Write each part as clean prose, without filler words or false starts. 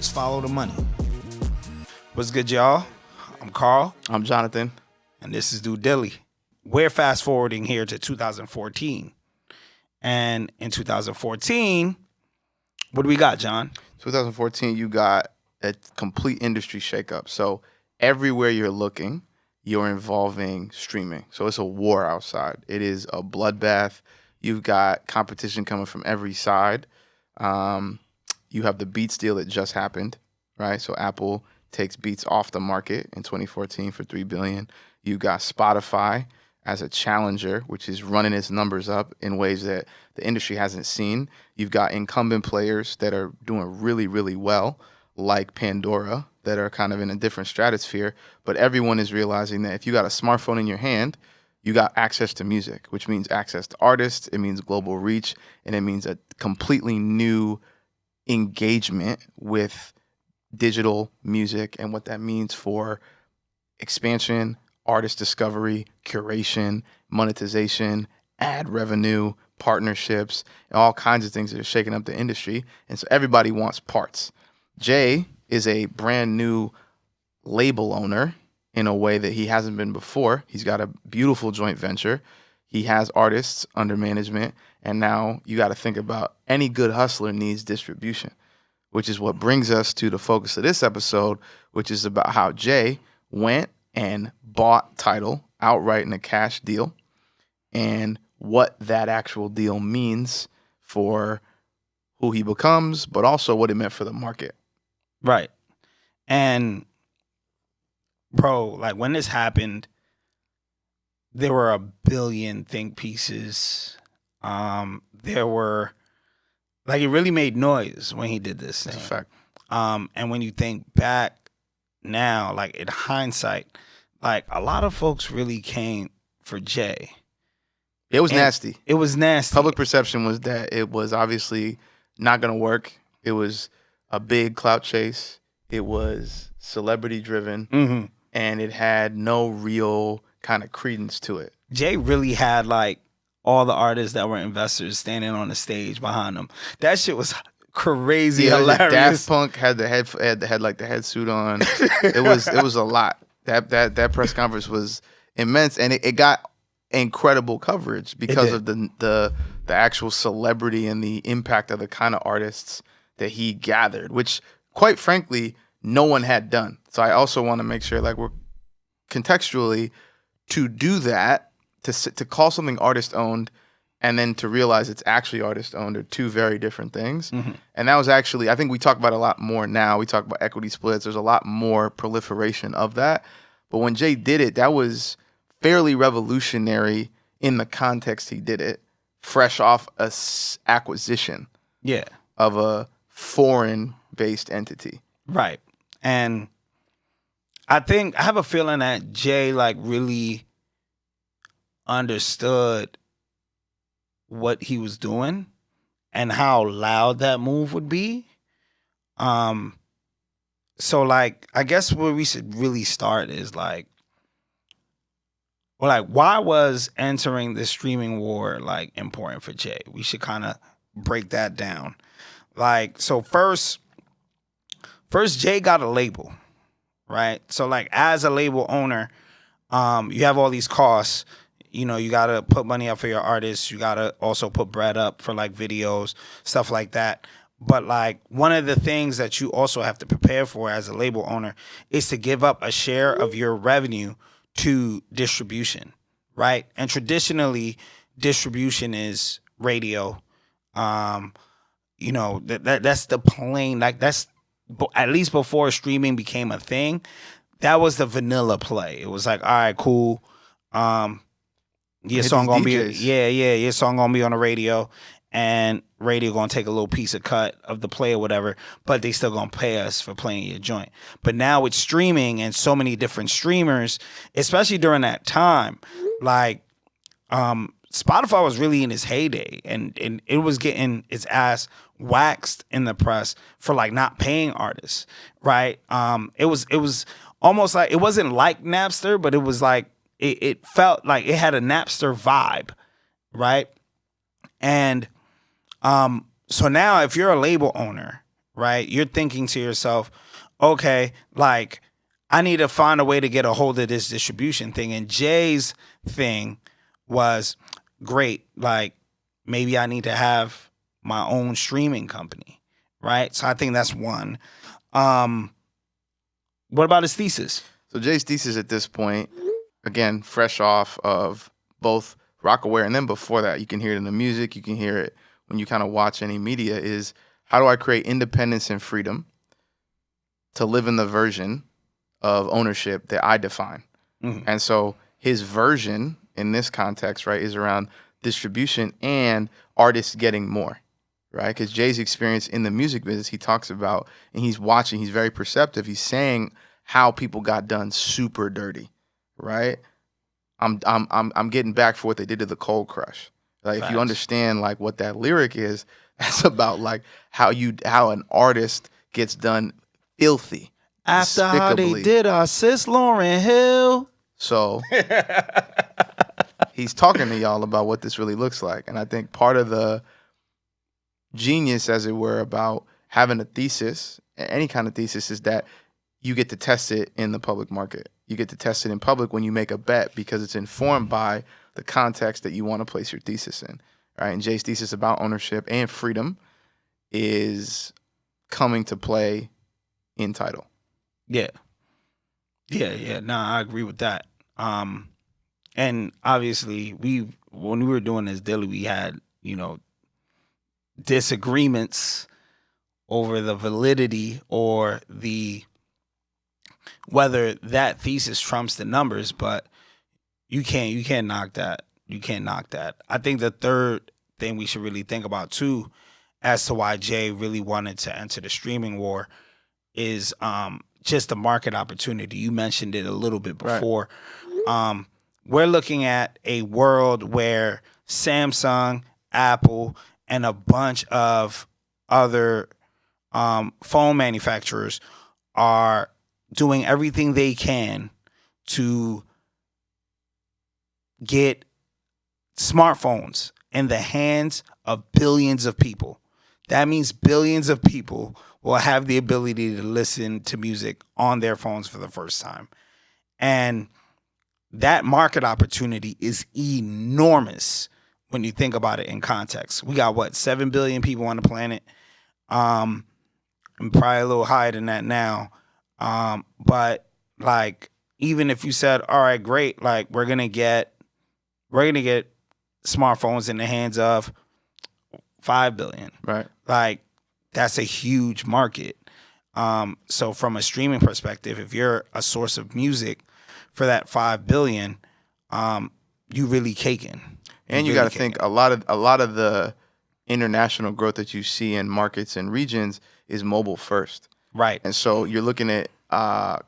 Just follow the money. What's good, y'all? I'm Carl. I'm Jonathan. And this is Dilly. We're fast forwarding here to 2014. And in 2014, what do we got, John? 2014, you got a complete industry shakeup. So everywhere you're looking, you're involving streaming. So it's a war outside. It is a bloodbath. You've got competition coming from every side. You have the Beats deal that just happened, right? So Apple takes Beats off the market in 2014 for $3 billion. You got Spotify as a challenger, which is running its numbers up in ways that the industry hasn't seen. You've got incumbent players that are doing really, really well, like Pandora, that are kind of in a different stratosphere. But everyone is realizing that if you got a smartphone in your hand, you got access to music, which means access to artists, it means global reach, and it means a completely new engagement with digital music and what that means for expansion, artist discovery, curation, monetization, ad revenue, partnerships, and all kinds of things that are shaking up the industry. And so everybody wants parts. Jay is a brand new label owner in a way that he hasn't been before. He's got a beautiful joint venture. He has artists under management. And now you got to think about any good hustler needs distribution, which is what brings us to the focus of this episode, which is about how Jay went and bought Tidal outright in a cash deal and what that actual deal means for who he becomes, but also what it meant for the market. Right. And, bro, like when this happened, there were a billion think pieces. There were, like, it really made noise when he did this thing. That's a fact. And when you think back now, like in hindsight, like a lot of folks really came for Jay. It was nasty. It was nasty. Public perception was that it was obviously not going to work. It was a big clout chase. It was celebrity driven. Mm-hmm. And it had no real kind of credence to it. Jay really had like all the artists that were investors standing on the stage behind him. That shit was crazy, hilarious. Daft Punk had the head suit on. It was a lot. That press conference was immense, and it got incredible coverage because of the actual celebrity and the impact of the kind of artists that he gathered, which quite frankly no one had done. So I also want to make sure, like, we're contextually to do that, to call something artist owned and then to realize it's actually artist owned are two very different things. Mm-hmm. And that was actually, I think we talk about it a lot more now. We talk about equity splits. There's a lot more proliferation of that. But when Jay did it, that was fairly revolutionary in the context he did it, fresh off a acquisition of a foreign-based entity. Right. And I have a feeling that Jay like really understood what he was doing and how loud that move would be. So like, I guess where we should really start is like, well, like, why was entering the streaming war like important for Jay? We should kind of break that down. Like, so first Jay got a label, right? So like, as a label owner, you have all these costs. You know, you got to put money up for your artists. You got to also put bread up for like videos, stuff like that. But like, one of the things that you also have to prepare for as a label owner is to give up a share of your revenue to distribution, right? And traditionally, distribution is radio. You know, that's the plain, like, that's, at least before streaming became a thing, that was the vanilla play. It was like, all right, cool. Your song gonna be, your song gonna be on the radio, and radio gonna take a little piece of cut of the play or whatever, but they still gonna pay us for playing your joint. But now with streaming and so many different streamers, especially during that time, like Spotify was really in its heyday, and it was getting its ass waxed in the press for like not paying artists, right? It was almost like, it wasn't like Napster, but it was like, it felt like it had a Napster vibe, right? And so now if you're a label owner right? You're thinking to yourself, okay, like I need to find a way to get a hold of this distribution thing. And Jay's thing was great. Like maybe I need to have my own streaming company, right? So I think that's one. What about his thesis? So Jay's thesis at this point, again, fresh off of both Rocawear and then before that, you can hear it in the music, you can hear it when you kind of watch any media, is how do I create independence and freedom to live in the version of ownership that I define? Mm-hmm. And so his version in this context, right, is around distribution and artists getting more, right? Because Jay's experience in the music business, he talks about, and he's watching, he's very perceptive. He's saying how people got done super dirty, right? I'm getting back for what they did to the Cold Crush. Like Facts. if you understand like what that lyric is, that's about like how an artist gets done filthy. After how they despicably. did our sis Lauryn Hill. So he's talking to y'all about what this really looks like. And I think part of the genius, as it were, about having a thesis, any kind of thesis, is that you get to test it in the public market. You get to test it in public when you make a bet because it's informed by the context that you want to place your thesis in, right? And Jay's thesis about ownership and freedom is coming to play in Tidal. Yeah. No, I agree with that. And obviously, when we were doing this Dilly, we had disagreements over the validity or whether that thesis trumps the numbers, but you can't knock that. You can't knock that. I think the third thing we should really think about too, as to why Jay really wanted to enter the streaming war, is just the market opportunity. You mentioned it a little bit before. Right. We're looking at a world where Samsung, Apple, and a bunch of other phone manufacturers are doing everything they can to get smartphones in the hands of billions of people. That means billions of people will have the ability to listen to music on their phones for the first time. And that market opportunity is enormous when you think about it in context. We got 7 billion people on the planet. And probably a little higher than that now. But like, even if you said, all right, great, like we're gonna get smartphones in the hands of 5 billion. Right. Like, that's a huge market. So from a streaming perspective, if you're a source of music for that 5 billion, you really caking. And you got to think a lot of the international growth that you see in markets and regions is mobile first. Right. And so you're looking at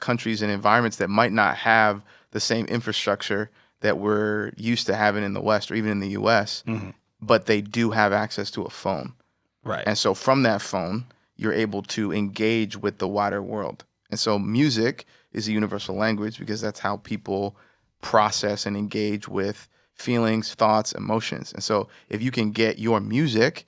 countries and environments that might not have the same infrastructure that we're used to having in the West or even in the US, but they do have access to a phone. Right. And so from that phone, you're able to engage with the wider world. And so music is a universal language because that's how people process and engage with feelings, thoughts, emotions. And so if you can get your music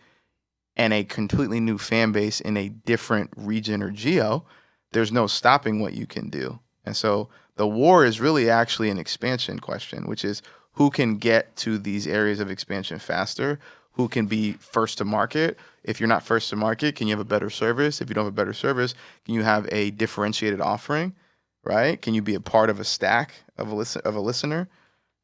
and a completely new fan base in a different region or geo, there's no stopping what you can do. And so the war is really actually an expansion question, which is who can get to these areas of expansion faster, who can be first to market. If you're not first to market, can you have a better service? If you don't have a better service, can you have a differentiated offering, right? Can you be a part of a stack of a listener?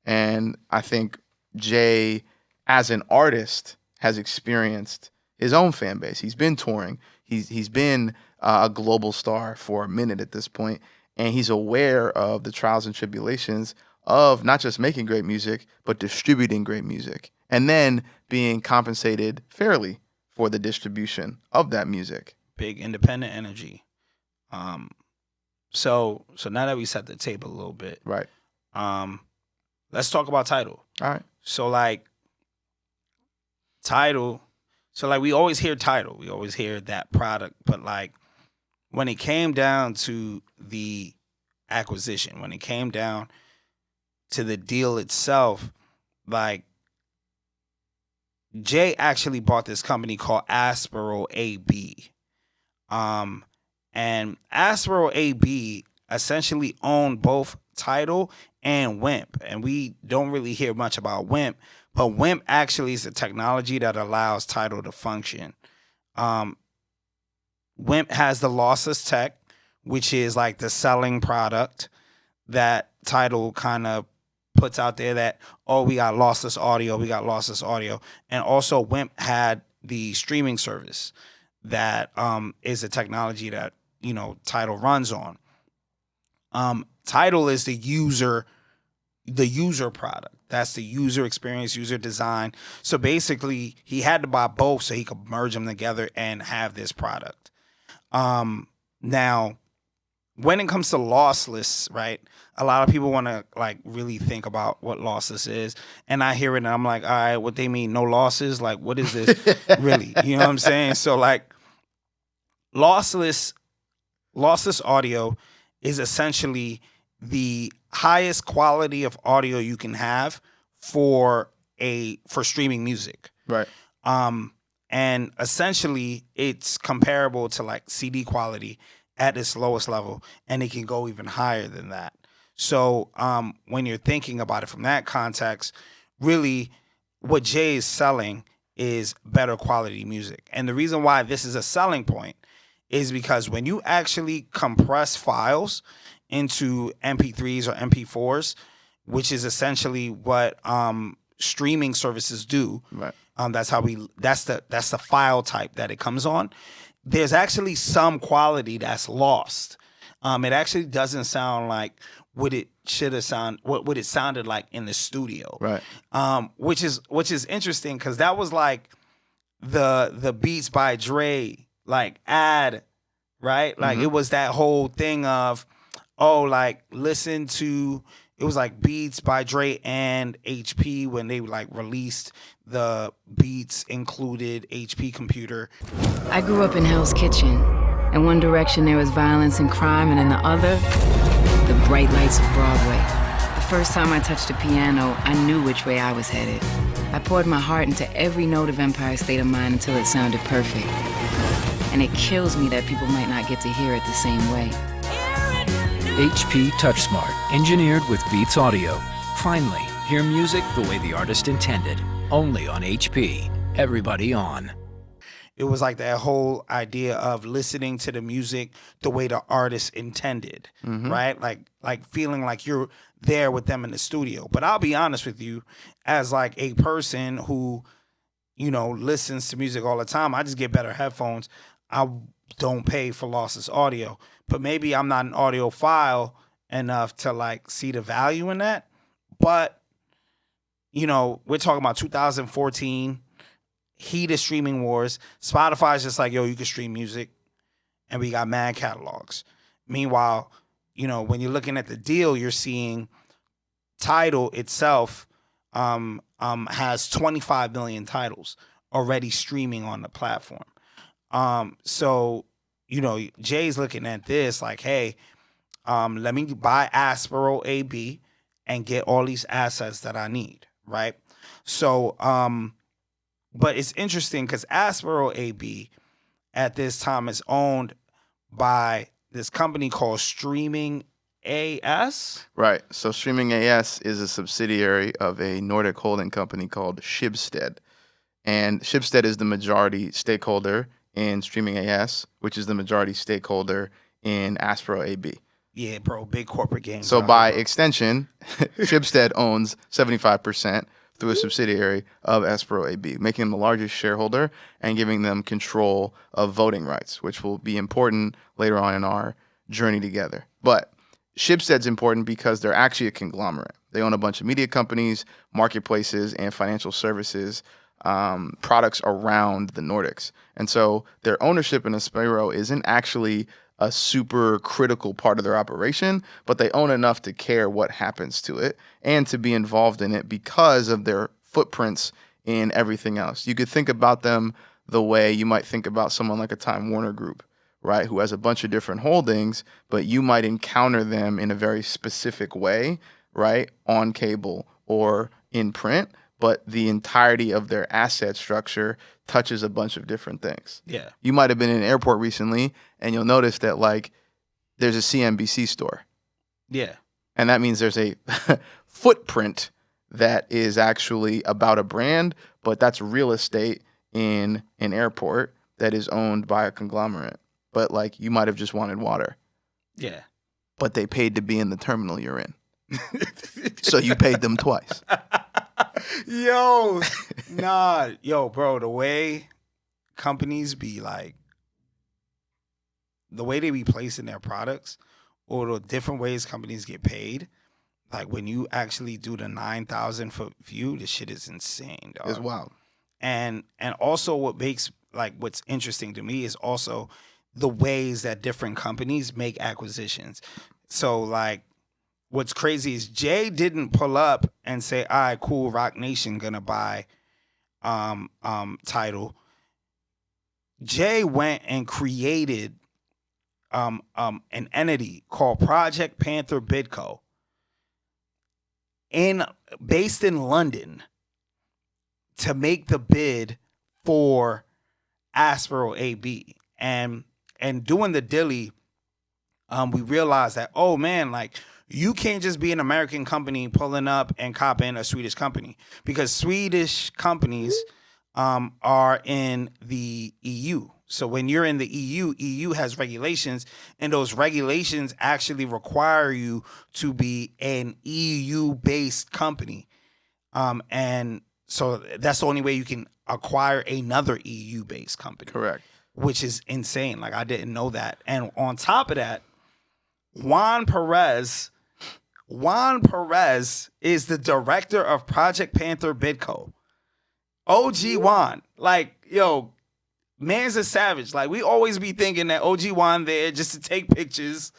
And I think Jay, as an artist, has experienced his own fan base. He's been touring. He's been a global star for a minute at this point, and he's aware of the trials and tribulations of not just making great music, but distributing great music, and then being compensated fairly for the distribution of that music. Big independent energy. So now that we set the table a little bit, right? Let's talk about Tidal. All right. So like Tidal. So like we always hear Tidal, we always hear that product, but like when it came down to the acquisition, when it came down to the deal itself, like Jay actually bought this company called Aspiro AB. Um, and Aspiro AB essentially owned both Tidal and WIMP. And we don't really hear much about WIMP, but WIMP actually is the technology that allows Tidal to function. WIMP has the lossless tech, which is like the selling product that Tidal kind of puts out there that, oh, we got lossless audio. And also WIMP had the streaming service that is a technology that, Tidal runs on. Tidal is the user product. That's the user experience, user design. So basically he had to buy both so he could merge them together and have this product. Now, when it comes to lossless, right, a lot of people want to like really think about what lossless is. And I hear it and I'm like, all right, what they mean, no losses? Like, what is this really? You know what I'm saying? So like lossless audio is essentially the highest quality of audio you can have for streaming music. Right. And essentially it's comparable to like CD quality at its lowest level, and it can go even higher than that. So when you're thinking about it from that context, really what Jay is selling is better quality music. And the reason why this is a selling point is because when you actually compress files into MP3s or MP4s, which is essentially what streaming services do. Right. That's the file type that it comes on. There's actually some quality that's lost. It actually doesn't sound like what it should have what it sounded like in the studio. Right. Which is interesting because that was like the Beats by Dre like ad, right? Like it was that whole thing of, listen to, it was like Beats by Dre and HP when they like released the Beats included HP computer. I grew up in Hell's Kitchen. In one direction there was violence and crime, and in the other, the bright lights of Broadway. The first time I touched a piano, I knew which way I was headed. I poured my heart into every note of Empire State of Mind until it sounded perfect. And it kills me that people might not get to hear it the same way. HP TouchSmart, engineered with Beats Audio. Finally, hear music the way the artist intended. Only on HP. Everybody on. It was like that whole idea of listening to the music the way the artist intended, right? Like feeling like you're there with them in the studio. But I'll be honest with you, as like a person who, listens to music all the time, I just get better headphones. I don't pay for lossless audio. But maybe I'm not an audiophile enough to like see the value in that. But, we're talking about 2014, heat of streaming wars. Spotify's just like, yo, you can stream music. And we got mad catalogs. Meanwhile, when you're looking at the deal, you're seeing Tidal itself has 25 million titles already streaming on the platform. So, Jay's looking at this like, hey, let me buy Aspiro AB and get all these assets that I need, right? So, but it's interesting because Aspiro AB at this time is owned by this company called Streaming AS. Right. So Streaming AS is a subsidiary of a Nordic holding company called Schibsted. And Schibsted is the majority stakeholder in Streaming AS, which is the majority stakeholder in Aspiro AB. Yeah, bro, big corporate game. So by extension, Schibsted owns 75% through a subsidiary of Aspiro AB, making them the largest shareholder and giving them control of voting rights, which will be important later on in our journey together. But Schibsted's important because they're actually a conglomerate. They own a bunch of media companies, marketplaces, and financial services products around the Nordics. And so their ownership in Aspiro isn't actually a super critical part of their operation, but they own enough to care what happens to it and to be involved in it because of their footprints in everything else. You could think about them the way you might think about someone like a Time Warner Group, right, who has a bunch of different holdings, but you might encounter them in a very specific way, right, on cable or in print, but the entirety of their asset structure touches a bunch of different things. Yeah. You might have been in an airport recently, and you'll notice that like there's a CNBC store. Yeah. And that means there's a footprint that is actually about a brand, but that's real estate in an airport that is owned by a conglomerate. But like you might have just wanted water, Yeah. but they paid to be in the terminal you're in. So you paid them twice. Yo, bro, the way companies be like, the way they be placing their products or the different ways companies get paid, like when you actually do the 9,000 foot view, this shit is insane, dog. It's wild. And also what's interesting to me is also the ways that different companies make acquisitions. So like what's crazy is Jay didn't pull up and say, all right, cool, Rock Nation gonna buy Tidal. Jay went and created an entity called Project Panther Bidco based in London to make the bid for Aspiro AB. And doing the Dilly, we realized that, oh man, like you can't just be an American company pulling up and copying a Swedish company, because Swedish companies are in the EU. So when you're in the EU has regulations, and those regulations actually require you to be an EU-based company. And so that's the only way you can acquire another EU-based company. Correct. Which is insane. Like, I didn't know that. And on top of that, Juan Perez is the director of Project Panther Bidco. OG Juan. Like, yo, man's a savage. Like, we always be thinking that OG Juan there just to take pictures.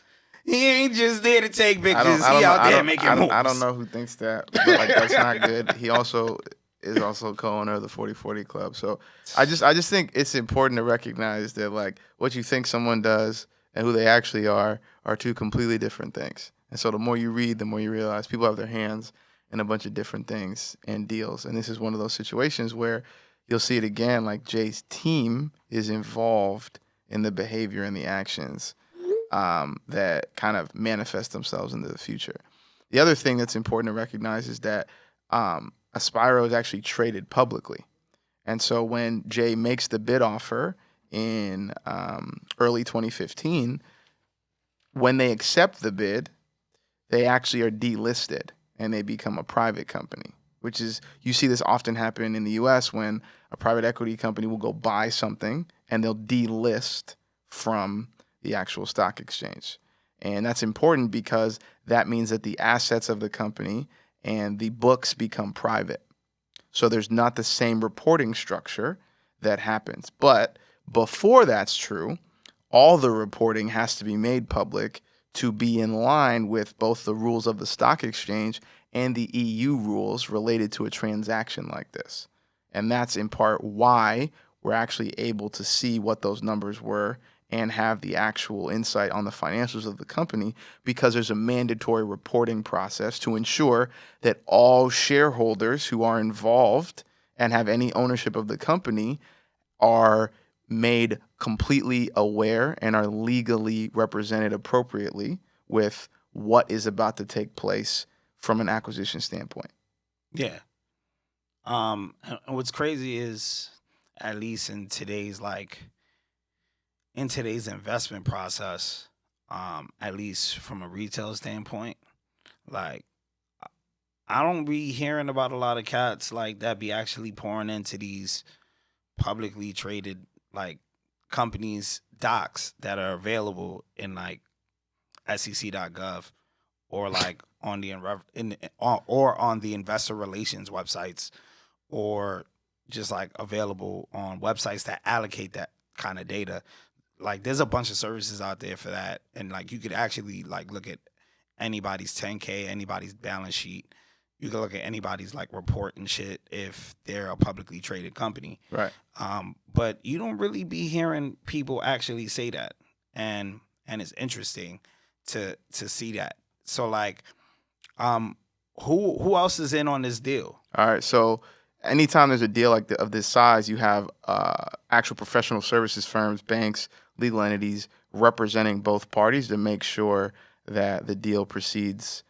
He ain't just there to take pictures. He out there making moves. I don't know who thinks that, but like that's not good. He also is also co-owner of the 40/40 Club. So I just think it's important to recognize that like what you think someone does and who they actually are two completely different things. And so the more you read, the more you realize people have their hands in a bunch of different things and deals. And this is one of those situations where you'll see it again, like Jay's team is involved in the behavior and the actions that kind of manifest themselves into the future. The other thing that's important to recognize is that Aspiro is actually traded publicly. And so when Jay makes the bid offer in early 2015, when they accept the bid, they actually are delisted and they become a private company, which is, you see this often happen in the US when a private equity company will go buy something and they'll delist from the actual stock exchange. And that's important because that means that the assets of the company and the books become private. So there's not the same reporting structure that happens. But before that's true, all the reporting has to be made public to be in line with both the rules of the stock exchange and the EU rules related to a transaction like this. And that's in part why we're actually able to see what those numbers were and have the actual insight on the financials of the company, because there's a mandatory reporting process to ensure that all shareholders who are involved and have any ownership of the company are made completely aware and are legally represented appropriately with what is about to take place from an acquisition standpoint. Yeah. And what's crazy is, at least in today's investment process, at least from a retail standpoint, like I don't be hearing about a lot of cats like that be actually pouring into these publicly traded like companies docs that are available in like SEC.gov or like on the or on the investor relations websites, or just like available on websites that allocate that kind of data. Like there's a bunch of services out there for that, and like you could actually like look at anybody's 10K, anybody's balance sheet. You can look at anybody's like report and shit if they're a publicly traded company. Right. But you don't really be hearing people actually say that, and it's interesting to see that. So like, who else is in on this deal? All right. So anytime there's a deal of this size, you have actual professional services firms, banks, legal entities representing both parties to make sure that the deal proceeds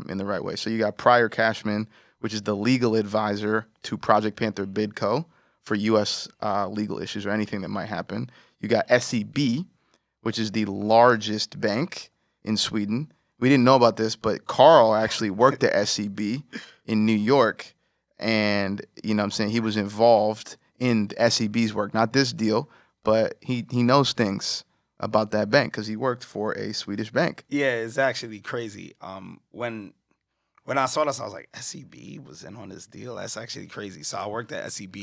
in the right way. So you got Pryor Cashman, which is the legal advisor to Project Panther Bidco for U.S. Legal issues or anything that might happen. You got SEB, which is the largest bank in Sweden. We didn't know about this, but Carl actually worked at SEB in New York. And, you know what I'm saying, he was involved in SEB's work. Not this deal, but he knows things about that bank because he worked for a Swedish bank. Yeah, it's actually crazy. When I saw this, I was like, SEB was in on this deal? That's actually crazy. So I worked at SEB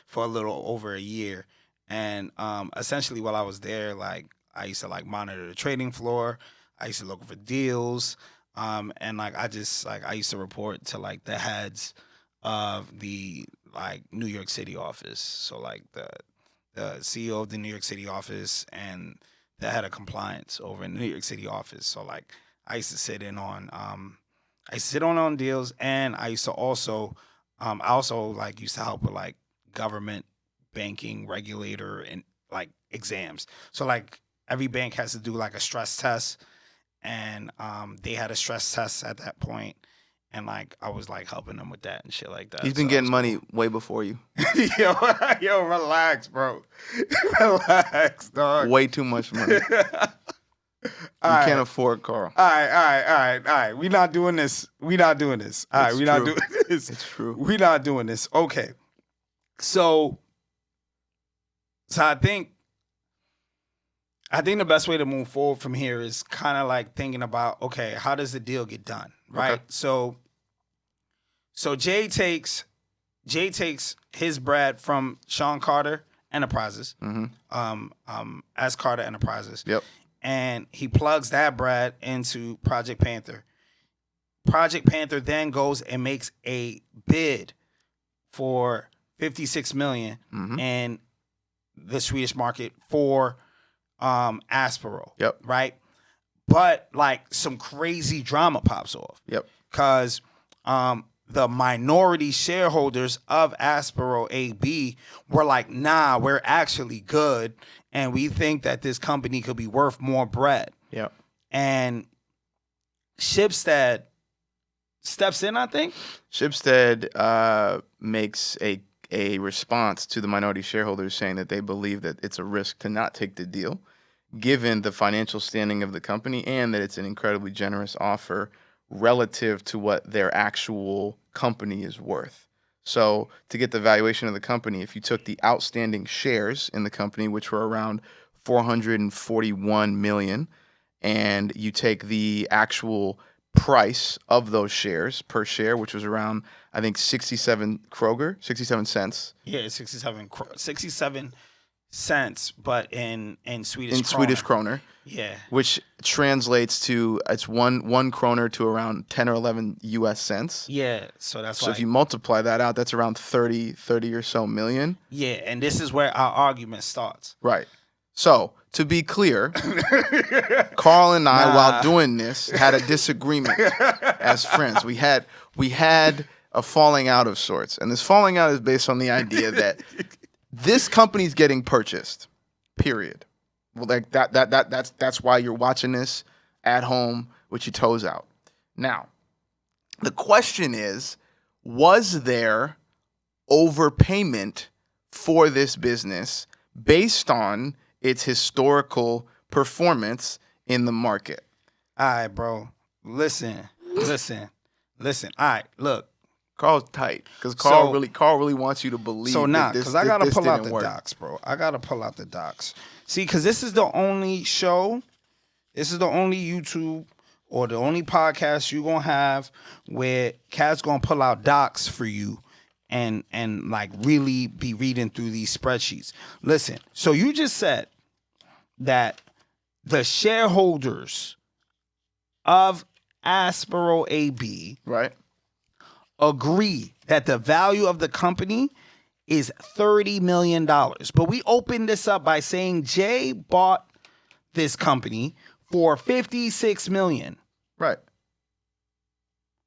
for a little over a year. And essentially while I was there, like, I used to, like, monitor the trading floor. I used to look for deals. And, like, I used to report to, like, the heads of the, like, New York City office. So, like, the CEO of the New York City office and the head of compliance over in the New York City office. So, like, I used to sit on deals, and I used to also used to help with, like, government banking regulator and, like, exams. So, like, every bank has to do, like, a stress test, and they had a stress test at that point, and, like, I was, like, helping them with that and shit like that. He's been getting money way before you. Yo, relax, bro. Relax, dog. Way too much money. You can't afford Carl. All right. We not doing this. All right, we not doing this. It's true. We not doing this. Okay. So I think the best way to move forward from here is kind of like thinking about, okay, how does the deal get done, right? Okay. So Jay takes his bread from Sean Carter Enterprises, as Carter Enterprises. Yep. And he plugs that bread into Project Panther. Project Panther then goes and makes a bid for $56 million in the Swedish market for Aspiro. Yep. Right? But, like, some crazy drama pops off. Yep. Because the minority shareholders of Aspiro AB were like, nah, we're actually good, and we think that this company could be worth more bread. Yeah. And Schibsted steps in, I think. Schibsted makes a response to the minority shareholders saying that they believe that it's a risk to not take the deal, given the financial standing of the company and that it's an incredibly generous offer relative to what their actual company is worth. So to get the valuation of the company, if you took the outstanding shares in the company, which were around 441 million, and you take the actual price of those shares per share, which was around, I think, 67 cents. Yeah, 67 cents, but in Swedish in kroner. Swedish kroner. Yeah. Which translates to, it's one kroner to around 10 or 11 US cents. Yeah, so that's so if you multiply that out, that's around 30 or so million. Yeah, and this is where our argument starts. Right. So, to be clear, Carl and I, while doing this, had a disagreement as friends. We had a falling out of sorts. And this falling out is based on the idea that this company's getting purchased. Period. Well, like that's why you're watching this at home with your toes out. Now, the question is, was there overpayment for this business based on its historical performance in the market? All right, bro. Listen. All right, look. Carl's tight because Carl really wants you to believe. So now, because I gotta pull out the work. docs, bro. I gotta pull out the docs. See, because this is the only show, this is the only YouTube or the only podcast you gonna have where Cat's gonna pull out docs for you and like really be reading through these spreadsheets. Listen, so you just said that the shareholders of Aspiro AB, right, agree that the value of the company is $30 million. But we opened this up by saying Jay bought this company for $56 million. Right.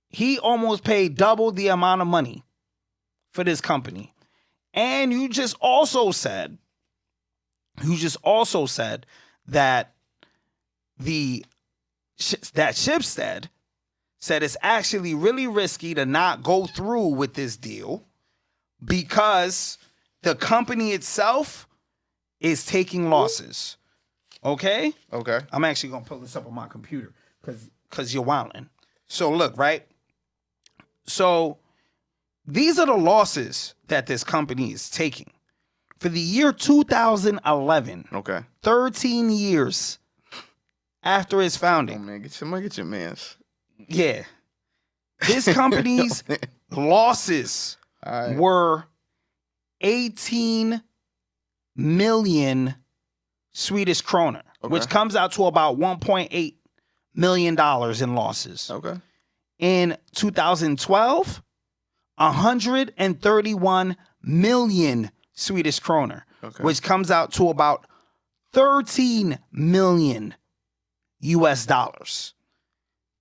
He almost paid double the amount of money. for this company. And you just also said that that Schibsted said it's actually really risky to not go through with this deal because the company itself is taking losses. Okay? Okay. I'm actually going to pull this up on my computer because you're wilding. So look, right? So these are the losses that this company is taking. For the year 2011, Okay. 13 years after its Oh founding. man, get your mans. Yeah. This company's losses All right. were 18 million Swedish kroner, which Okay. comes out to about $1.8 million in losses. Okay. In 2012, 131 million Swedish kroner, Okay. which comes out to about 13 million US dollars.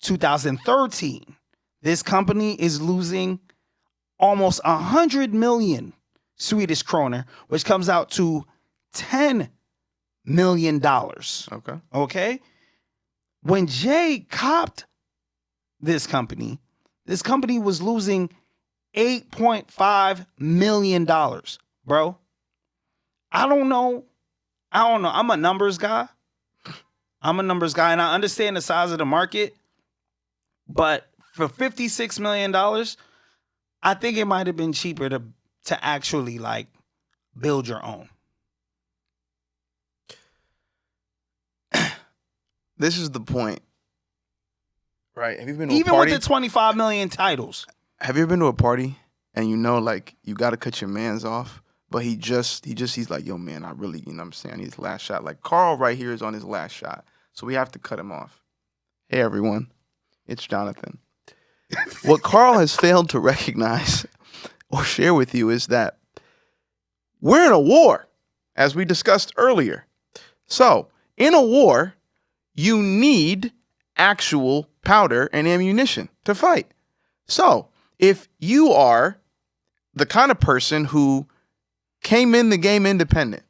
2013, this company is losing almost 100 million Swedish kroner, which comes out to $10 million. Okay. Okay? When Jay copped this company was losing $8.5 million, bro. I don't know. I'm a numbers guy. And I understand the size of the market. But for $56 million, I think it might have been cheaper to actually like build your own. This is the point. Right. Have you been to Even a party? with the 25 million titles. Have you ever been to a party and you know, like, you got to cut your mans off, but he's like, yo, man, I really, you know what I'm saying? I need his last shot. Like, Carl right here is on his last shot. So we have to cut him off. Hey, everyone. It's Jonathan. What Carl has failed to recognize or share with you is that we're in a war, as we discussed earlier. So, in a war, you need actual powder and ammunition to fight. So, if you are the kind of person who came in the game independent,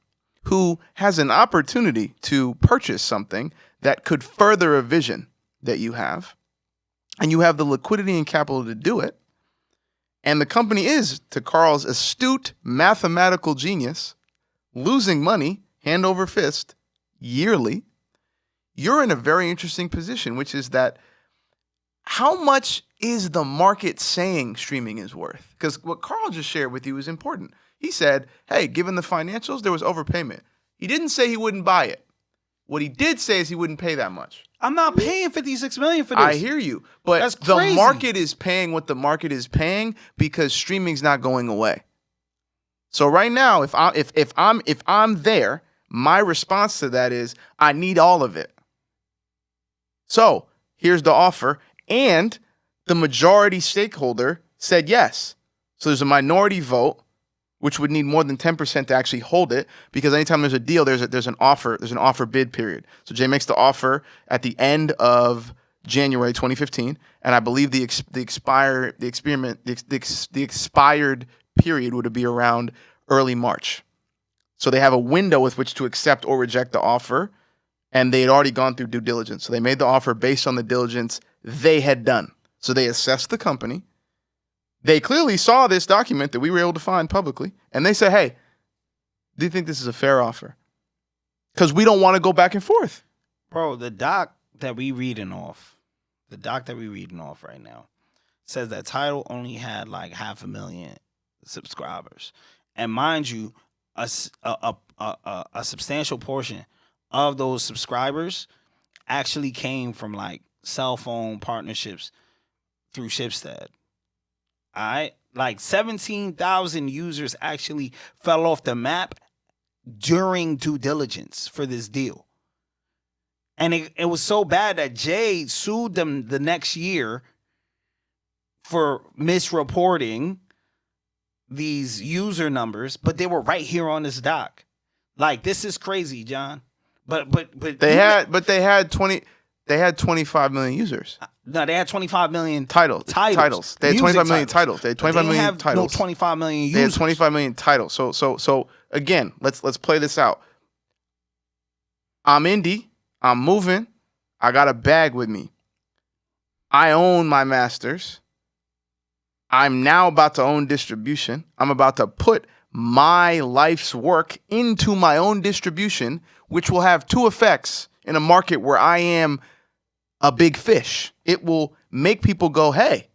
who has an opportunity to purchase something that could further a vision that you have, and you have the liquidity and capital to do it, and the company is, to Carl's astute mathematical genius, losing money hand over fist yearly, you're in a very interesting position, which is that how much is the market saying streaming is worth? Because what Carl just shared with you is important. He said, hey, given the financials, there was overpayment. He didn't say he wouldn't buy it. What he did say is he wouldn't pay that much. I'm not paying $56 million for this. I hear you, but That's the crazy. market is paying what the market is paying because streaming's not going away. So right now, if I'm there, my response to that is I need all of it. So here's the offer, and the majority stakeholder said yes. So there's a minority vote, which would need more than 10% to actually hold it, because anytime there's a deal, there's an offer bid period. So Jay makes the offer at the end of January 2015, and I believe the expired period would be around early March. So they have a window with which to accept or reject the offer, and they had already gone through due diligence. So they made the offer based on the diligence they had done. So they assessed the company. They clearly saw this document that we were able to find publicly, and they said, hey, do you think this is a fair offer? Because we don't want to go back and forth. Bro, the doc that we reading off right now says that Tidal only had like 500,000 subscribers. And mind you, a substantial portion of those subscribers actually came from like cell phone partnerships through Schibsted. All right, like 17,000 users actually fell off the map during due diligence for this deal. And it was so bad that Jay sued them the next year for misreporting these user numbers, but they were right here on this doc. Like, this is crazy, John. But they had 25 million users. No, they had 25 million titles. They had Music 25 million titles. They had 25 million have titles. No 25 million They had users. 25 million titles. So again, let's play this out. I'm indie. I'm moving. I got a bag with me. I own my masters. I'm now about to own distribution. I'm about to put my life's work into my own distribution, which will have two effects in a market where I am a big fish. It will make people go, hey,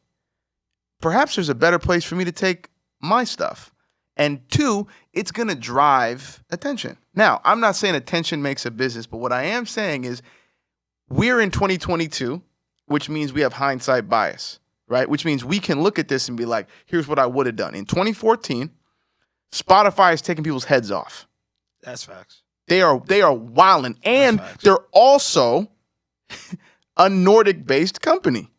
perhaps there's a better place for me to take my stuff. And two, it's going to drive attention. Now, I'm not saying attention makes a business, but what I am saying is we're in 2022, which means we have hindsight bias, right? Which means we can look at this and be like, here's what I would have done. In 2014, Spotify is taking people's heads off. That's facts. They are wilding. And they're also a Nordic-based company.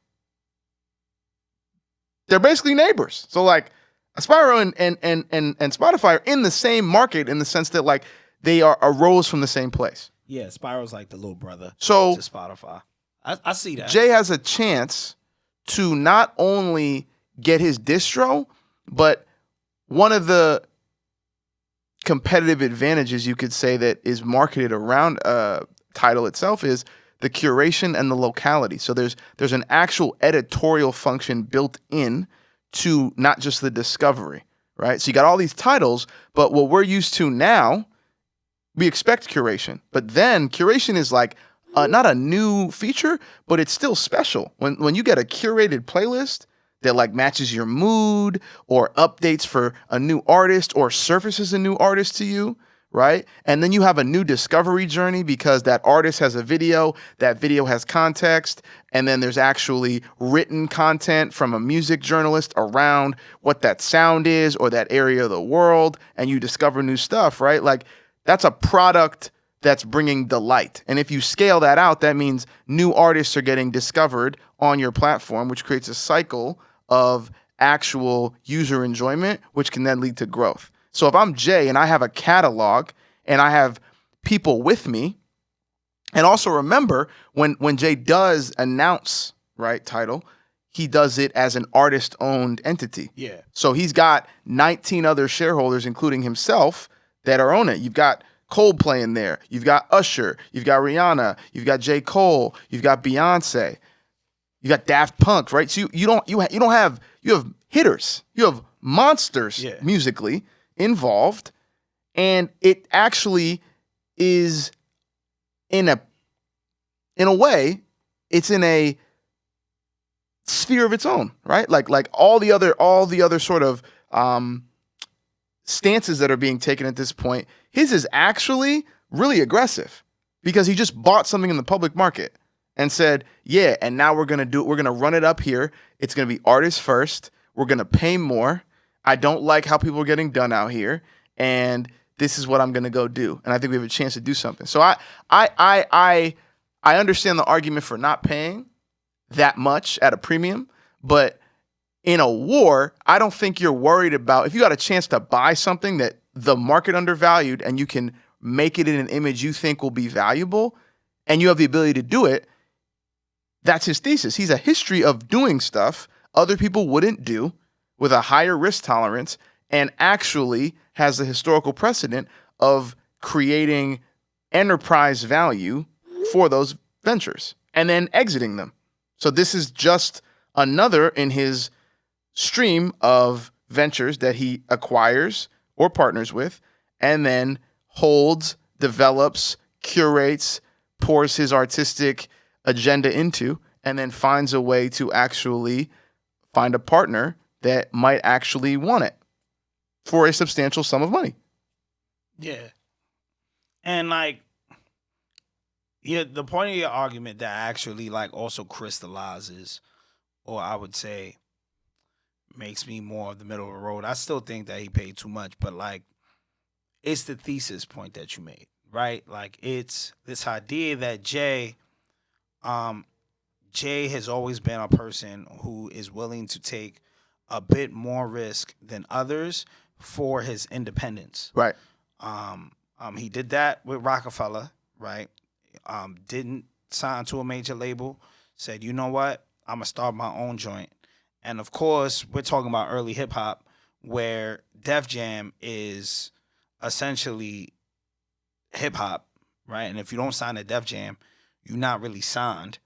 They're basically neighbors. So like Aspiro and Spotify are in the same market in the sense that like they arose from the same place. Yeah, Spiro's like the little brother to Spotify. I see that. Jay has a chance to not only get his distro, but one of the competitive advantages you could say that is marketed around Tidal itself is the curation and the locality. So there's an actual editorial function built in to not just the discovery, right? So you got all these titles, but what we're used to now, we expect curation. But then curation is like not a new feature, but it's still special. When you get a curated playlist that like matches your mood or updates for a new artist or surfaces a new artist to you, right? And then you have a new discovery journey because that artist has a video, that video has context, and then there's actually written content from a music journalist around what that sound is or that area of the world, and you discover new stuff, right? Like that's a product that's bringing delight. And if you scale that out, that means new artists are getting discovered on your platform, which creates a cycle of actual user enjoyment, which can then lead to growth. So if I'm Jay and I have a catalog and I have people with me, and also remember when Jay does announce, right, Tidal, he does it as an artist-owned entity. Yeah. So he's got 19 other shareholders, including himself, that are on it. You've got Coldplay in there. You've got Usher. You've got Rihanna. You've got J. Cole. You've got Beyonce. You got Daft Punk, right? So you have hitters. You have monsters musically involved, and it actually is in a way, it's in a sphere of its own, right? Like all the other sort of stances that are being taken at this point, his is actually really aggressive because he just bought something in the public market and said, yeah, and now we're going to run it up here. It's going to be artists first. We're going to pay more. I don't like how people are getting done out here, and this is what I'm going to go do. And I think we have a chance to do something. So I understand the argument for not paying that much at a premium, but in a war, I don't think you're worried about if you got a chance to buy something that the market undervalued and you can make it in an image you think will be valuable and you have the ability to do it. That's his thesis. He's a history of doing stuff other people wouldn't do with a higher risk tolerance and actually has the historical precedent of creating enterprise value for those ventures and then exiting them. So this is just another in his stream of ventures that he acquires or partners with and then holds, develops, curates, pours his artistic agenda into, and then finds a way to actually find a partner that might actually want it for a substantial sum of money. Yeah. And like, yeah, the point of your argument that actually like also crystallizes, or I would say makes me more of the middle of the road. I still think that he paid too much, but like, it's the thesis point that you made, right? Like, it's this idea that Jay has always been a person who is willing to take a bit more risk than others for his independence. Right. He did that with Rocawear, right? Didn't sign to a major label. Said, you know what? gonna start my own joint. And of course, we're talking about early hip hop, where Def Jam is essentially hip hop, right? And if you don't sign to Def Jam, you're not really signed.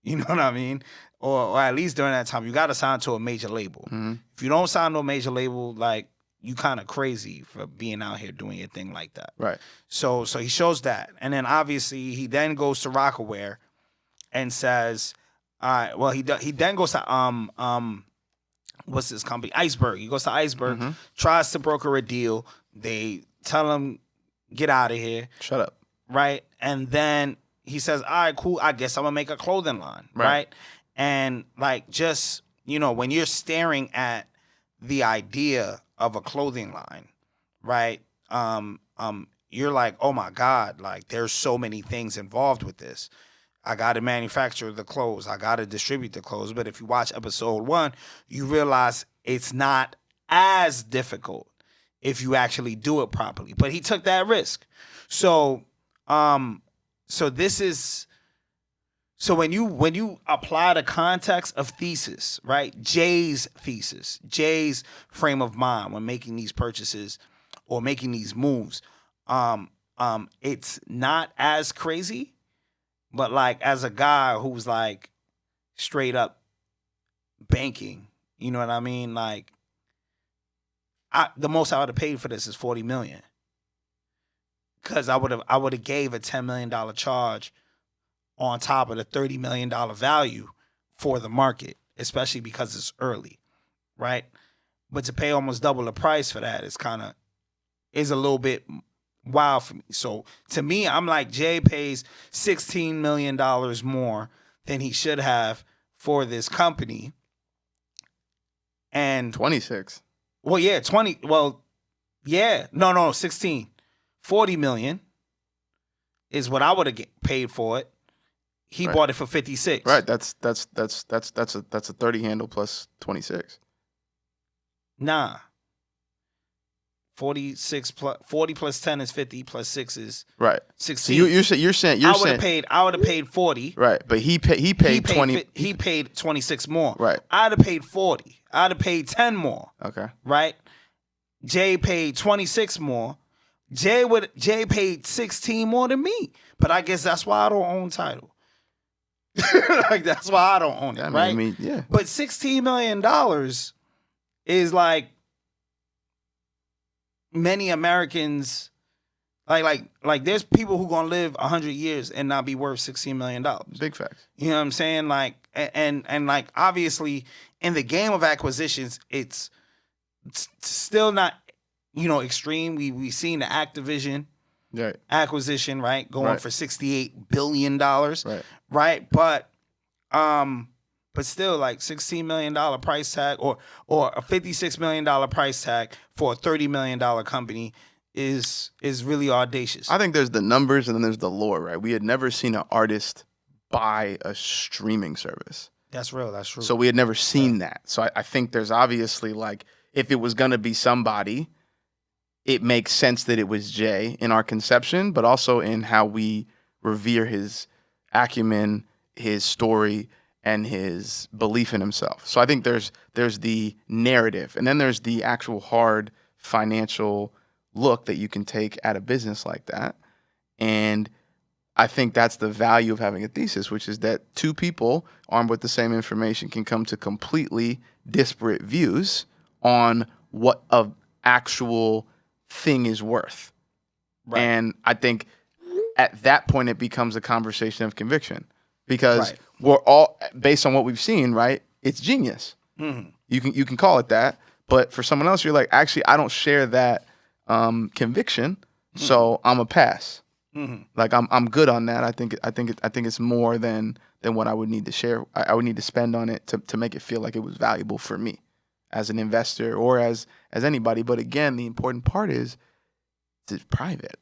You know what I mean? Or at least during that time, you got to sign to a major label. If you don't sign to a major label, like, you kind of crazy for being out here doing your thing like that. Right. So he shows that. And then obviously he then goes to Rocawear and says, all right, well, he then goes to what's this company? Iceberg. He goes to Iceberg, tries to broker a deal. They tell him, get out of here. Shut up. Right? And then he says, all right, cool, I guess I'm going to make a clothing line. Right? And, like, just, you know, when you're staring at the idea of a clothing line, right? You're like, oh my God, like, there's so many things involved with this. I got to manufacture the clothes. I got to distribute the clothes. But if you watch episode 1, you realize it's not as difficult if you actually do it properly. But he took that risk. So this is, so when you apply the context of thesis, right? Jay's thesis, Jay's frame of mind when making these purchases or making these moves, it's not as crazy. But, like, as a guy who's, like, straight up banking, you know what I mean? Like, the most I would have paid for this is $40 million, because I would have gave a $10 million charge on top of the $30 million value for the market, especially because it's early, right? But to pay almost double the price for that is a little bit wild for me. So to me, I'm like, Jay pays $16 million more than he should have for this company. And 26. Well, yeah, 20. Well, yeah, no, 16. 40 million is what I would have paid for it. He bought it for 56. Right. That's a 30 handle plus 26. Nah. 46 plus 40 plus 10 is 50 plus 6 is right. 16. So you're saying I would have paid 40. Right, but he paid 20. He paid 26 more. Right. I'd have paid 40. I'd have paid 10 more. Okay. Right? Jay paid 26 more. Jay paid 16 more than me. But I guess that's why I don't own Tidal. Like, that's why I don't own it, right? I mean, yeah. But $16 million is like many Americans, like there's people who gonna live 100 years and not be worth $16 million. Big facts. You know what I'm saying? Like, and like, obviously in the game of acquisitions, it's still not, you know, extreme. We seen the Activision acquisition, right, going for $68 billion, right? But still, like, $16 million price tag or a $56 million price tag for a $30 million company is really audacious. I think there's the numbers and then there's the lore, right? We had never seen an artist buy a streaming service. That's real. That's true. So we had never seen that. So I think there's obviously, like, if it was going to be somebody, it makes sense that it was Jay in our conception, but also in how we revere his acumen, his story, and his belief in himself. So I think there's the narrative, and then there's the actual hard financial look that you can take at a business like that. And I think that's the value of having a thesis, which is that two people armed with the same information can come to completely disparate views on what an actual thing is worth. Right. And I think at that point it becomes a conversation of conviction, because we're all, based on what we've seen, right? It's genius. Mm-hmm. You can call it that, but for someone else, you're like, actually, I don't share that conviction, so I'm a pass. Mm-hmm. Like, I'm good on that. I think it's more than what I would need to share. I would need to spend on it to make it feel like it was valuable for me as an investor or as anybody. But again, the important part is it's private.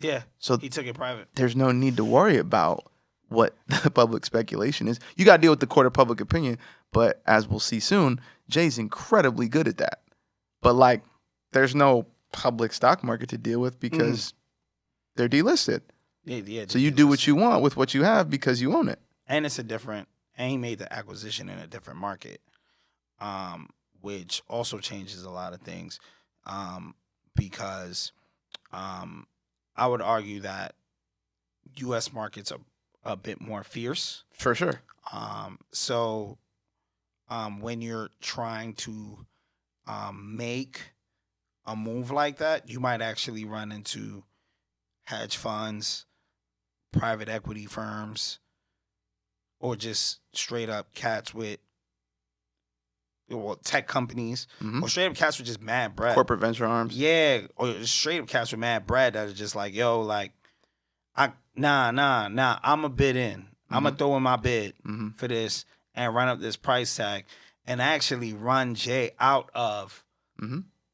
Yeah. So he took it private. There's no need to worry about what the public speculation is. You got to deal with the court of public opinion. But as we'll see soon, Jay's incredibly good at that. But, like, there's no public stock market to deal with because they're delisted. Yeah. So you do what you want with what you have because you own it. And it's a different and he made the acquisition in a different market, which also changes a lot of things, because I would argue that U.S. markets are a bit more fierce. For sure. So when you're trying to make a move like that, you might actually run into hedge funds, private equity firms, or just straight up cats with, well, tech companies, or straight up cats with just mad bread. Corporate venture arms. Yeah, or straight up cats with mad bread that are just like, yo, like, nah, I'm a bid in. I'm going to throw in my bid for this and run up this price tag and actually run Jay out of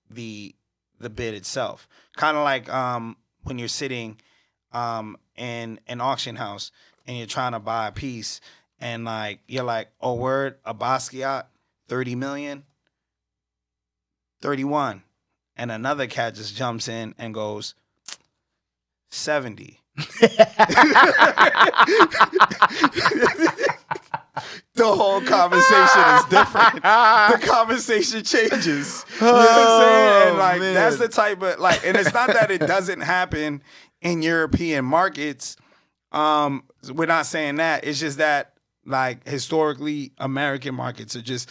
the bid itself. Kind of like when you're sitting in an auction house and you're trying to buy a piece and like you're like, oh word, a Basquiat, 30 million, 31. And another cat just jumps in and goes, 70. The whole conversation is different. The conversation changes. You know what I'm saying? And like that's the type of like, and it's not that it doesn't happen in European markets. We're not saying that. It's just that like historically American markets are just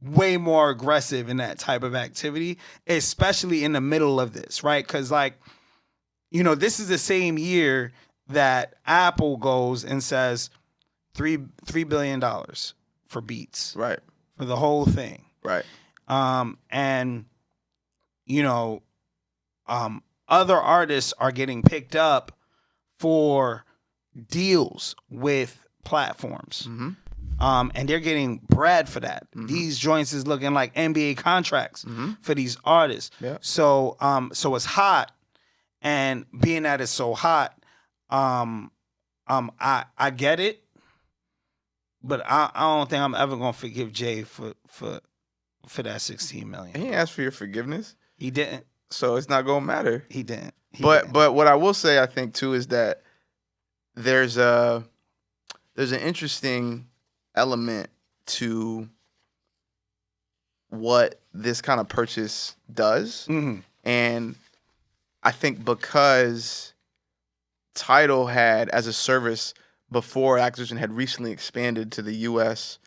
way more aggressive in that type of activity, especially in the middle of this, right? Because like, you know, this is the same year that Apple goes and says $3 billion for Beats, Right. for the whole thing, Right. and you know, other artists are getting picked up for deals with platforms, and they're getting bread for that. These joints is looking like NBA contracts for these artists. Yeah. So, so it's hot. And being that it's so hot, I get it, but I don't think I'm ever gonna forgive Jay for that 16 million. He asked for your forgiveness, He didn't. so it's not gonna matter. He didn't. But what I will say, I think too, is that there's an interesting element to what this kind of purchase does, and I think because Tidal had, as a service before acquisition, had recently expanded to the U.S.,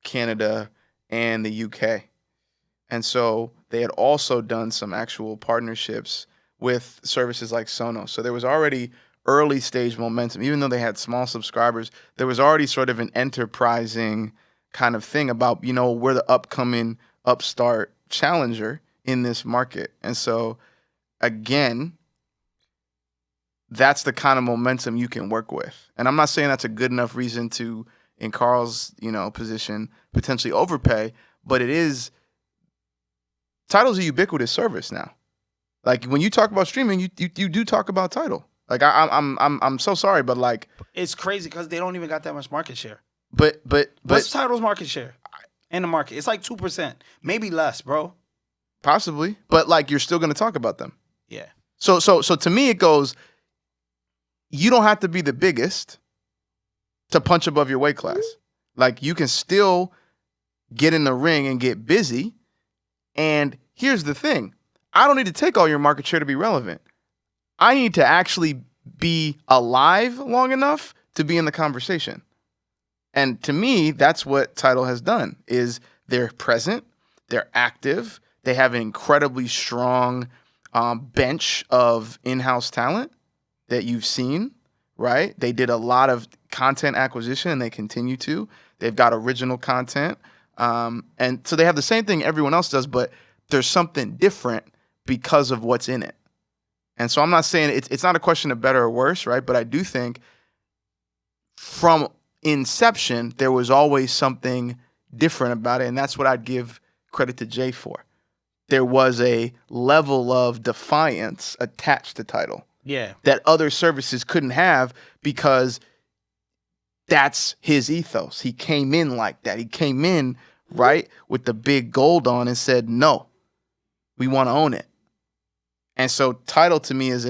Canada, and the UK. And so they had also done some actual partnerships with services like Sonos. So there was already early stage momentum. Even though they had small subscribers, there was already sort of an enterprising kind of thing about, you know, we're the upcoming upstart challenger in this market. And so again, that's the kind of momentum you can work with. And I'm not saying that's a good enough reason to, in Carl's, you know, position, potentially overpay, but it is, Tidal's a ubiquitous service now. Like when you talk about streaming, you do talk about Tidal. Like I'm so sorry, but like it's crazy because they don't even got that much market share. But what's Tidal's market share in the market? It's like 2%, maybe less, bro. Possibly, but like you're still going to talk about them. Yeah. So to me, it goes, you don't have to be the biggest to punch above your weight class. Like you can still get in the ring and get busy. And here's the thing. I don't need to take all your market share to be relevant. I need to actually be alive long enough to be in the conversation. And to me, that's what Tidal has done, is they're present, they're active, they have an incredibly strong bench of in-house talent that you've seen, right? They did a lot of content acquisition and they continue to. They've got original content. And so they have the same thing everyone else does, but there's something different because of what's in it. And so I'm not saying it's not a question of better or worse, right? But I do think from inception, there was always something different about it. And that's what I'd give credit to Jay for. There was a level of defiance attached to Tidal. Yeah. That other services couldn't have because that's his ethos. He came in like that. He came in, right, with the big gold on and said, no, we want to own it. And so Tidal to me is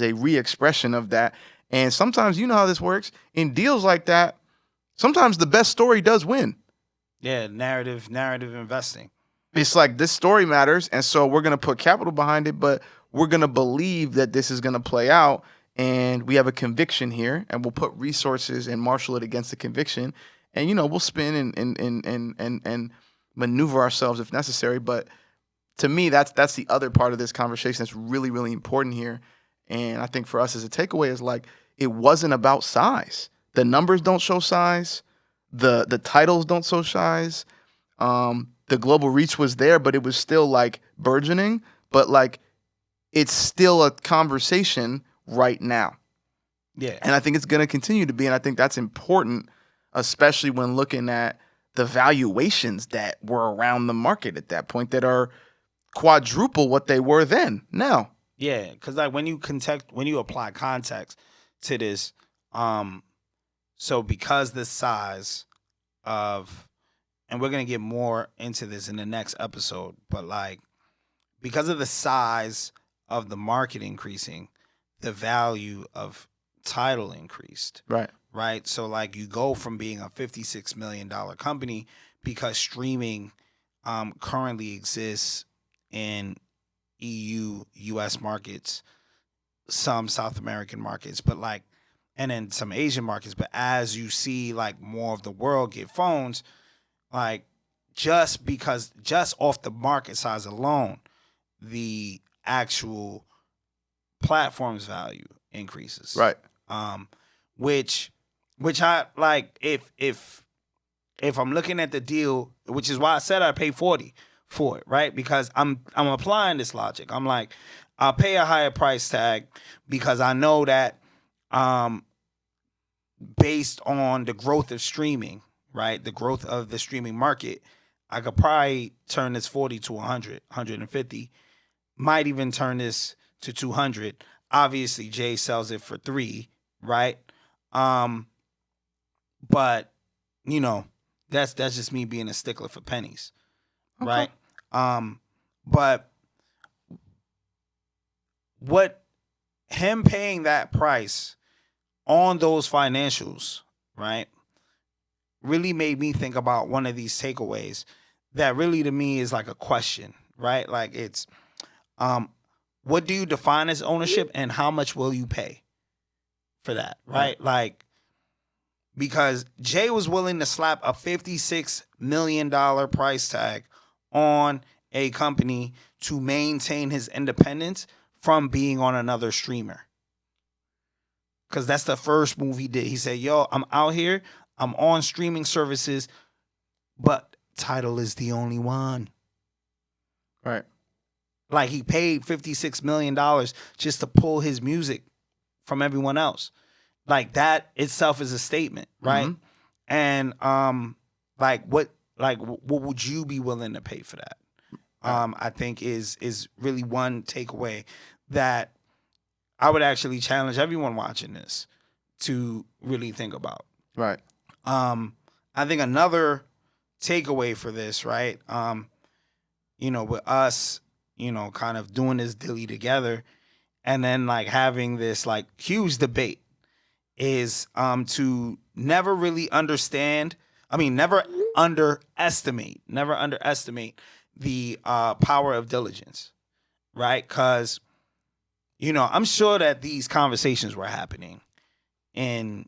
a re-expression of that. And sometimes, you know how this works, in deals like that, sometimes the best story does win. Yeah, narrative investing. It's like this story matters, and so we're going to put capital behind it, but we're going to believe that this is going to play out, and we have a conviction here, and we'll put resources and marshal it against the conviction, and we'll spin and maneuver ourselves if necessary. But to me, that's the other part of this conversation that's really, really important here. And I think for us as a takeaway is like, it wasn't about size. The numbers don't show size. The titles don't show size. The global reach was there, but it was still like burgeoning. But like, it's still a conversation right now. Yeah. And I think it's going to continue to be. And I think that's important, especially when looking at the valuations that were around the market at that point that are quadruple what they were then. Now. Yeah, because like when you apply context to this, so because the size of, and we're gonna get more into this in the next episode, but like because of the size of the market increasing, the value of Tidal increased. Right. So like you go from being a $56 million company because streaming currently exists in EU, US markets, some South American markets, but like, and then some Asian markets. But as you see like more of the world get phones, like just off the market size alone, the actual platform's value increases. Right. Which I like if I'm looking at the deal, which is why I said I pay 40 for it, right? Because I'm applying this logic. I'm like, I'll pay a higher price tag because I know that based on the growth of streaming, right? The growth of the streaming market, I could probably turn this 40 to 100, 150, might even turn this to 200. Obviously, Jay sells it for 3, right? But that's just me being a stickler for pennies, right? But what him paying that price on those financials, right, really made me think about one of these takeaways that really to me is like a question, right? Like it's, what do you define as ownership and how much will you pay for that, right? Like, because Jay was willing to slap a $56 million price tag on a company to maintain his independence from being on another streamer. Because that's the first move he did. He said, yo, I'm out here. I'm on streaming services, but Tidal is the only one. Right. Like he paid $56 million just to pull his music from everyone else. Like that itself is a statement, right? Mm-hmm. And what would you be willing to pay for that? I think is really one takeaway that I would actually challenge everyone watching this to really think about. Right. I think another takeaway for this, right? With us, kind of doing this Dilly together, and then like having this like huge debate is to never really never underestimate the power of diligence, right? Because, I'm sure that these conversations were happening in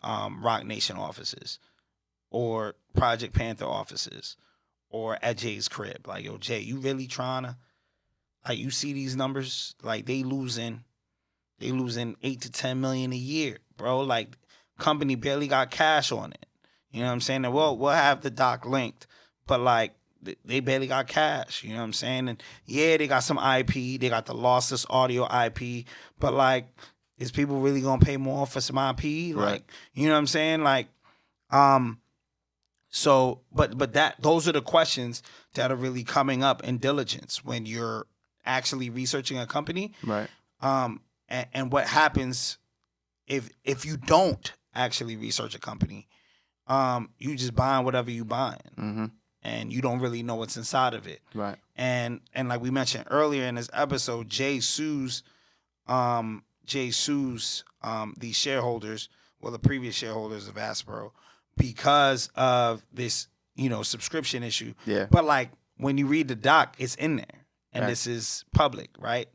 Roc Nation offices or Project Panther offices or at Jay's crib. Like, yo, Jay, you really trying to, like, you see these numbers? Like, they losing 8 to 10 million a year, bro. Like, company barely got cash on it. You know what I'm saying? And we'll have the doc linked, but like they barely got cash. You know what I'm saying? And yeah, they got some IP. They got the lossless audio IP, but like, is people really gonna pay more for some IP? Like, right. You know what I'm saying? Like, so, but those are the questions that are really coming up in diligence when you're actually researching a company, right? And what happens if you don't actually research a company, you just buying whatever you buying, mm-hmm. and you don't really know what's inside of it, right? And like we mentioned earlier in this episode, Jay sues these shareholders well, the previous shareholders of Aspiro, because of this, subscription issue. Yeah. But like when you read the doc, it's in there, and Right. this is public, right?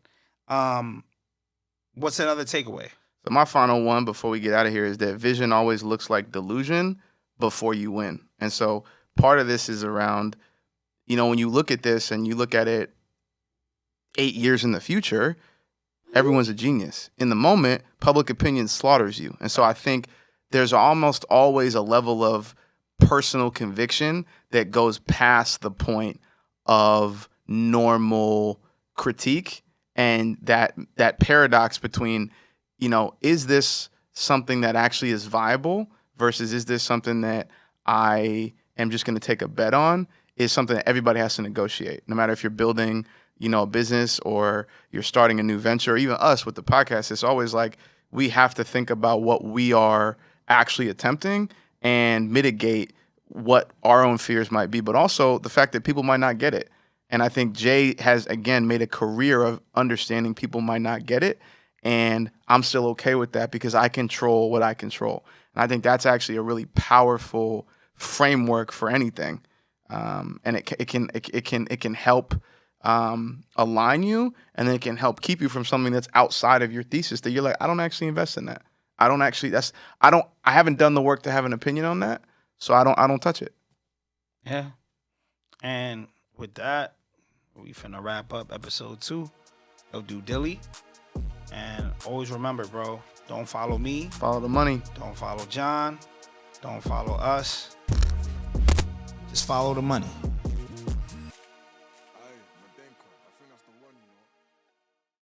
What's another takeaway? So my final one before we get out of here is that vision always looks like delusion before you win. And so part of this is around, when you look at this and you look at it 8 years in the future, everyone's a genius. In the moment, public opinion slaughters you. And so I think there's almost always a level of personal conviction that goes past the point of normal critique, and that paradox between, is this something that actually is viable versus is this something that I am just going to take a bet on, is something that everybody has to negotiate. No matter if you're building, a business or you're starting a new venture, or even us with the podcast, it's always like we have to think about what we are actually attempting and mitigate what our own fears might be, but also the fact that people might not get it. And I think Jay has, again, made a career of understanding people might not get it. And I'm still okay with that because I control what I control. And I think that's actually a really powerful framework for anything. And it can help align you, and then it can help keep you from something that's outside of your thesis that you're like, I don't actually invest in that. I haven't done the work to have an opinion on that. So I don't touch it. Yeah. And with that, we finna wrap up episode 2 of Do Dilly. And always remember, bro, don't follow me. Follow the money. Don't follow John. Don't follow us. Just follow the money.